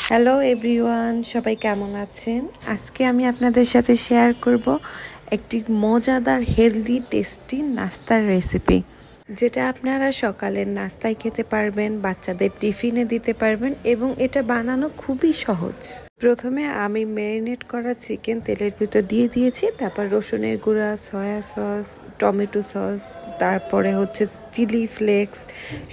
Hello everyone, সবাই কেমন আছেন? আজকে আমি আপনাদের সাথে শেয়ার করব একটি মজাদার হেলদি টেস্টি নাস্তার রেসিপি, যেটা আপনারা সকালের নাস্তায় খেতে পারবেন, বাচ্চাদের টিফিনে দিতে পারবেন এবং এটা বানানো খুবই সহজ। প্রথমে আমি ম্যারিনেট করা চিকেন তেলের ভিতর দিয়ে দিয়েছি, তারপর রসুনের গুঁড়া, সয়া সস, টমেটো সস, তারপরে হচ্ছে চিলি ফ্লেক্স,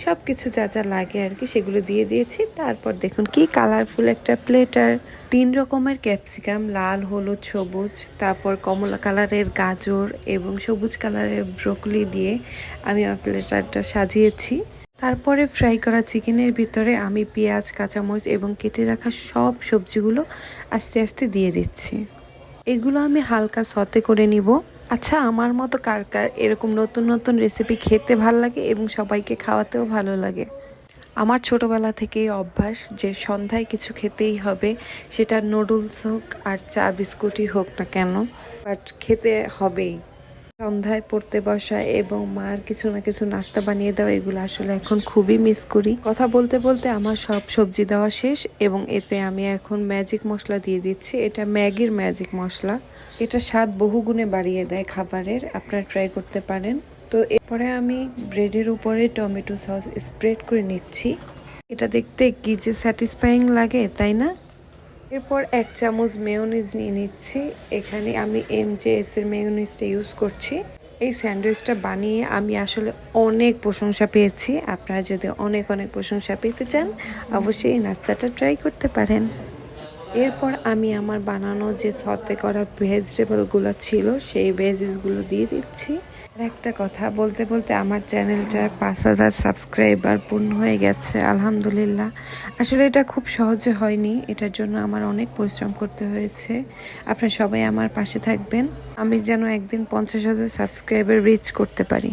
সব কিছু যা যা লাগে আর কি সেগুলো দিয়ে দিয়েছি। তারপর দেখুন কি কালারফুল একটা প্লেটার, 3 রকমের ক্যাপসিকাম, লাল, হলুদ, সবুজ, তারপর কমলা কালারের গাজর এবং সবুজ কালারের ব্রোকলি দিয়ে আমি আমার প্লেটারটা সাজিয়েছি। তারপরে ফ্রাই করা চিকেনের ভিতরে আমি পেঁয়াজ, কাঁচামরিচ এবং কেটে রাখা সব সবজিগুলো আস্তে আস্তে দিয়ে দিচ্ছি। এগুলো আমি হালকা সতে করে নিব। আচ্ছা, আমার মতো কার কার এরকম নতুন নতুন রেসিপি খেতে ভালো লাগে এবং সবাইকে খাওয়াতেও ভালো লাগে? আমার ছোটবেলা থেকেই অভ্যাস যে সন্ধ্যায় কিছু খেতেই হবে, সেটা নুডলস হোক আর চা বিস্কুটই হোক না কেন, বাট খেতে হবেই। সন্ধ্যায় পড়তে বসা এবং মার কিছু না কিছু নাস্তা বানিয়ে দেওয়া, এগুলো আসলে এখন খুবই মিস করি। কথা বলতে বলতে আমার সব সবজি দেওয়া শেষ এবং এতে আমি এখন ম্যাজিক মশলা দিয়ে দিচ্ছি। এটা ম্যাগির ম্যাজিক মশলা, এটা স্বাদ বহুগুণে বাড়িয়ে দেয় খাবারের, আপনারা ট্রাই করতে পারেন। তো এরপরে আমি ব্রেডের উপরে টমেটো সস স্প্রেড করে নিচ্ছি। এটা দেখতে কি যে স্যাটিসফাইং লাগে, তাই না? এরপর 1 চামচ মেয়োনিজ নিয়ে নিচ্ছি। এখানে আমি MJS এর মেয়োনিজটা ইউজ করছি। এই স্যান্ডউইচটা বানিয়ে আমি আসলে অনেক প্রশংসা পেয়েছি। আপনারা যদি অনেক অনেক প্রশংসা পেতে চান, অবশ্যই এই নাস্তাটা ট্রাই করতে পারেন। এরপর আমি আমার বানানো যে সতে করা ভেজিটেবলগুলো ছিল সেই ভেজিসগুলো দিয়ে দিচ্ছি। আর একটা কথা বলতে বলতে আমার চ্যানেলটা 5,000 সাবস্ক্রাইবার পূর্ণ হয়ে গেছে, আলহামদুলিল্লাহ। আসলে এটা খুব সহজে হয়নি, এটার জন্য আমার অনেক পরিশ্রম করতে হয়েছে। আপনারা সবাই আমার পাশে থাকবেন, আমি যেন একদিন 50,000 সাবস্ক্রাইবার রিচ করতে পারি।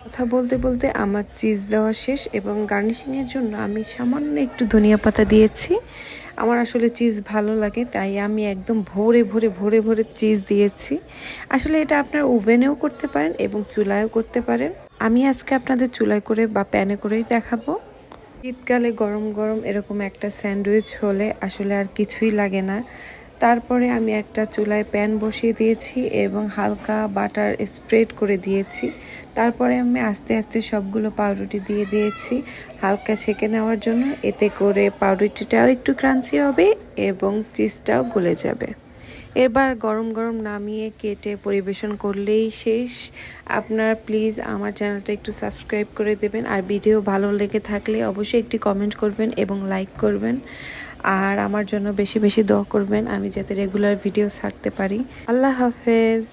কথা বলতে বলতে আমার চিজ দেওয়া শেষ এবং গার্নিশিংয়ের জন্য আমি সামান্য একটু ধনিয়া পাতা দিয়েছি। আমার আসলে চিজ ভালো লাগে, তাই আমি একদম ভরে ভরে ভরে ভরে চিজ দিয়েছি। আসলে এটা আপনার ওভেনেও করতে পারেন এবং চুলায়ও করতে পারেন। আমি আজকে আপনাদের চুলায় করে বা প্যানে করেই দেখাবো। শীতকালে গরম গরম এরকম একটা স্যান্ডউইচ হলে আসলে আর কিছুই লাগে না। তারপরে আমি একটা চুলায় প্যান বসিয়ে দিয়েছি এবং হালকা বাটার স্প্রেড করে দিয়েছি। তারপরে আমি আস্তে আস্তে সবগুলো পাউরুটি দিয়ে দিয়েছি হালকা সেঁকে নেওয়ার জন্য। এতে করে পাউরুটিটাও একটু ক্রাঞ্চি হবে এবং চিজটাও গলে যাবে। এবার গরম গরম নামিয়ে কেটে পরিবেশন করলেই শেষ। আপনারা প্লিজ আমার চ্যানেলটা একটু সাবস্ক্রাইব করে দেবেন, আর ভিডিও ভালো লেগে থাকলে অবশ্যই একটি কমেন্ট করবেন এবং লাইক করবেন। আর আমার জন্য বেশি বেশি দোয়া করবেন, আমি যাতে রেগুলার ভিডিও ছাড়তে পারি। আল্লাহ হাফেজ।